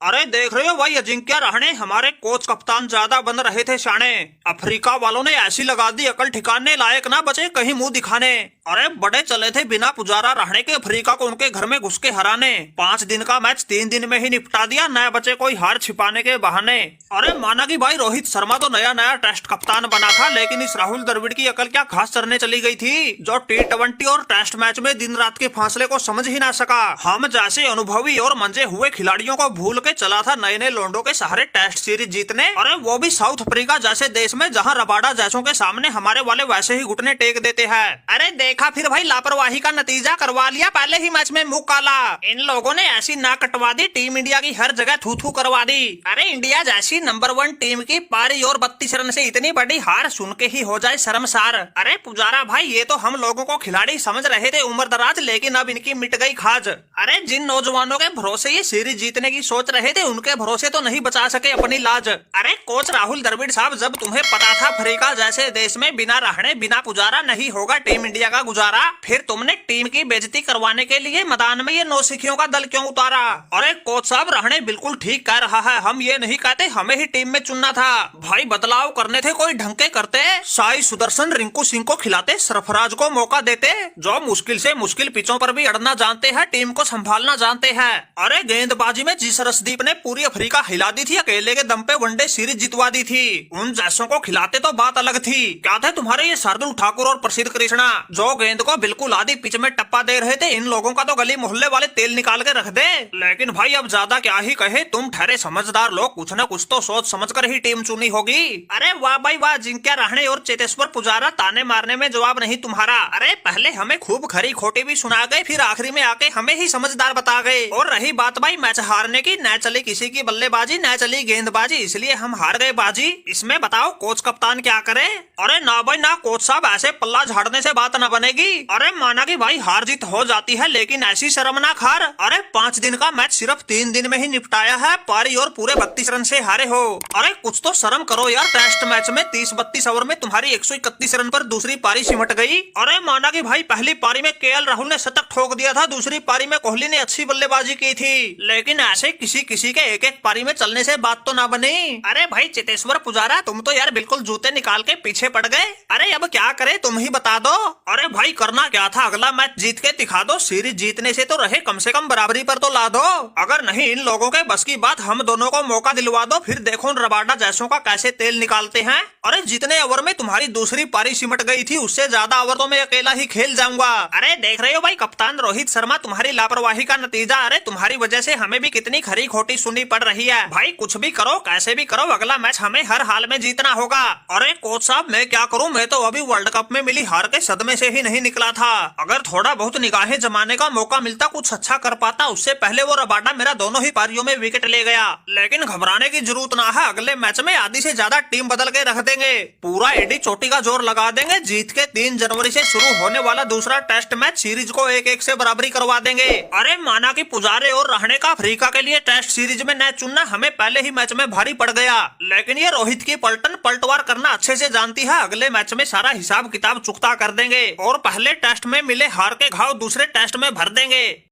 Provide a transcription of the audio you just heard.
अरे देख रहे हो भाई, अजिंक्य रहाणे हमारे कोच कप्तान ज्यादा बन रहे थे शाणे। अफ्रीका वालों ने ऐसी लगा दी अकल ठिकाने लायक ना बचे कहीं मुंह दिखाने। अरे बड़े चले थे बिना पुजारा रहाणे के अफ्रीका को उनके घर में घुस के हराने। 5 दिन का मैच 3 दिन में ही निपटा दिया, नए बचे कोई हार छिपाने के बहाने। अरे माना कि भाई रोहित शर्मा तो नया नया टेस्ट कप्तान बना था, लेकिन इस राहुल द्रविड़ की अकल क्या घास चरने चली गई थी, जो T20 और टेस्ट मैच में दिन रात के फासले को समझ ही ना सका। हम जैसे अनुभवी और मंजे हुए खिलाड़ियों को भूल के चला था नए नए लोंडों के सहारे टेस्ट सीरीज जीतने। अरे वो भी साउथ अफ्रीका जैसे देश में, जहां रबाडा जैसों के सामने हमारे वाले वैसे ही घुटने टेक देते हैं। अरे देखा फिर भाई, लापरवाही का नतीजा करवा लिया पहले ही मैच में मुंह काला। इन लोगों ने ऐसी नाक कटवा दी, टीम इंडिया की हर जगह थू थू करवा दी। अरे इंडिया जैसी नंबर 1 टीम की पारी और 32 रन से इतनी बड़ी हार सुन के ही हो जाए शर्मसार। अरे पुजारा भाई, ये तो हम लोगों को खिलाड़ी समझ रहे थे उम्र दराज, लेकिन अब इनकी मिट गई खाज। अरे जिन नौजवानों के भरोसे ये सीरीज जीतने की सोच रहे थे, उनके भरोसे तो नहीं बचा सके अपनी लाज। अरे कोच राहुल द्रविड़ साहब, जब तुम्हें पता था अफ्रीका जैसे देश में बिना रहाणे बिना पुजारा नहीं होगा टीम इंडिया का गुजारा, फिर तुमने टीम की बेइज्जती करवाने के लिए मैदान में ये नौसिखियों का दल क्यों उतारा? अरे कोच साहब, रहाणे बिल्कुल ठीक कह रहा है, हम ये नहीं कहते हमें ही टीम में चुनना था। भाई बदलाव करने थे कोई ढंग के करते, साई सुदर्शन रिंकू सिंह को खिलाते, सरफराज को मौका देते, जो मुश्किल से मुश्किल पिचों पर भी अड़ना जानते हैं, टीम को संभालना जानते हैं। अरे गेंदबाजी में जी सरसदीप ने पूरी अफ्रीका हिला दी थी, अकेले के दम पे वनडे सीरीज जितवा दी थी। उन जैसों को खिलाते तो बात अलग थी। क्या थे तुम्हारे ये शार्दुल ठाकुर और प्रसिद्ध कृष्णा, जो गेंद को बिल्कुल आधी पिच में टप्पा दे रहे थे। इन लोगों का तो गली मोहल्ले वाले तेल निकाल के रख दे। लेकिन भाई अब ज्यादा क्या ही कहे, तुम ठहरे समझदार लोग, कुछ न कुछ तो सोच समझ कर ही टीम चुनी होगी। अरे वाह भाई वाह, अजिंक्य रहाणे और चेतेश्वर पुजारा, ताने मारने में जवाब नहीं तुम्हारा। अरे पहले हमें खूब खरी खोटी भी सुना गए, फिर आखिरी में आके हमें ही समझदार बता गए। और रही बात भाई मैच हारने की, न चली किसी की बल्लेबाजी, न चली गेंदबाजी, इसलिए हम हार गए बाजी। इसमें बताओ कोच कप्तान क्या करे? अरे ना भाई ना कोच साहब, ऐसे पल्ला झाड़ने से बात न बनेगी। अरे माना कि भाई हार जीत हो जाती है, लेकिन ऐसी शर्मनाक हार। अरे 5 दिन का मैच सिर्फ 3 दिन में ही निपटाया है, पारी और पूरे 32 रन से हारे हो। अरे कुछ तो शर्म करो यार, टेस्ट मैच में 30-32 ओवर में तुम्हारी 131 रन पर दूसरी पारी सिमट गई। अरे माना कि भाई पहली पारी में केएल राहुल ने शतक ठोक दिया था, दूसरी पारी में कोहली ने अच्छी बल्लेबाजी की थी, लेकिन ऐसे किसी किसी के एक एक पारी में चलने से बात तो ना बनी। अरे भाई चेतेश्वर पुजारा, तुम तो यार बिल्कुल जूते निकाल के पीछे पड़ गए। अरे अब क्या करे तुम ही बता दो। अरे भाई करना क्या था, अगला मैच जीत के दिखा दो, सीरीज जीतने से तो रहे, कम से कम बराबरी पर तो ला दो। अगर नहीं इन लोगों के बस की बात, हम दोनों को मौका दिलवा दो, फिर देखो रबाडा जैसों का कैसे तेल निकालते हैं। अरे जितने ओवर में तुम्हारी दूसरी पारी सिमट गई थी, उससे ज्यादा ओवर तो मैं अकेला ही खेल जाऊंगा। अरे देख रहे हो भाई कप्तान रोहित शर्मा, तुम्हारी लापरवाही का नतीजा। अरे तुम्हारी वजह से हमें भी कितनी खरी खोटी सुननी पड़ रही है। भाई कुछ भी करो, कैसे भी करो, अगला मैच हमें हर हाल में जीतना होगा। अरे कोच साहब मैं क्या करूं, मैं तो अभी वर्ल्ड कप में मिली हार के सदमे से ही नहीं निकला था। अगर थोड़ा बहुत निगाहें जमाने का मौका मिलता, कुछ अच्छा कर पाता। उससे पहले वो रबाडा मेरा दोनों ही पारियों में विकेट ले गया। लेकिन घबराने की जरूरत ना है, अगले मैच में आधी से ज्यादा टीम बदल के रख देंगे, पूरा एडी चोटी का जोर लगा देंगे, जीत के 3 जनवरी से शुरू होने वाला दूसरा टेस्ट मैच सीरीज को 1-1 से बराबरी करवा देंगे। अरे माना कि पुजारे और रहाणे का अफ्रीका के लिए टेस्ट सीरीज में न चुनना हमें पहले ही मैच में भारी पड़ गया, लेकिन ये रोहित की पलटवार करना अच्छे से जानती है। अगले मैच में सारा हिसाब किताब चुकता कर देंगे और पहले टेस्ट में मिले हार के घाव दूसरे टेस्ट में भर देंगे।